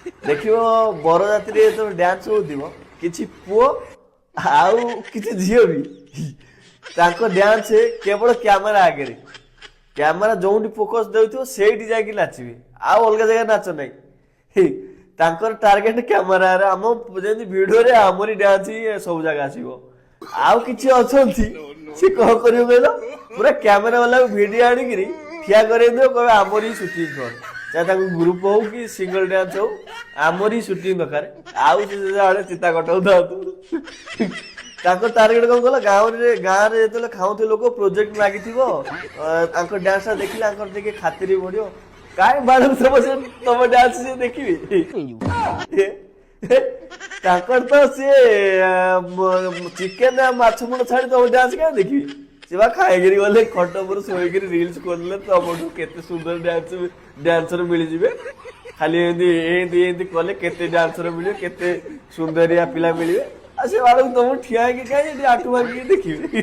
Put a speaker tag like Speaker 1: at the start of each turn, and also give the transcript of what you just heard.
Speaker 1: देखियो बरजात्री तो डांस होथिबो किछि पुओ आउ किछि झियो भी ताको डांस केवल कैमरा आगे कैमरा जोंटी फोकस देउथिबो सेठी जाकी नाचिबे आ अलग जगह नाच नाही तांकर टार्गेट कैमरा रे हम जेंति वीडियो रे हमरी डांस ही सब जगह आसीबो आउ किछि अछंती से कह करियो कहलो पूरा कैमरा वाला वीडियो आनी करी ठिया करे दियो कहबे हमरी शूटिंग कर चाहे ताको ग्रुप हो कि सिंगल डांस हो हमरी शूटिंग दरकार आउ से आड़े चिता कटाउ दातु ताको टार्गेट कौन कहला गाँव रे जेतले खाउथे लोक प्रोजेक्ट लागिथिबो ताको डांस देखिले आंकर देखे खातिरी बढियो काय बाडम समझे तम डांस से देखिबे ताकर तो से चिकेन माछ मुंड छाड़ी तम डांस क्या देखिबे सेवा खाए गिरी गले खट पर सोई गिरी रील्स करले तमठू केते सुंदर डांसर मिली जिवे खाली एंदी कले केते डांसर मिलियो केते सुंदरिया पिला मिलिवे आ से बाडम तम ठिया के काई आटू मार के देखिबे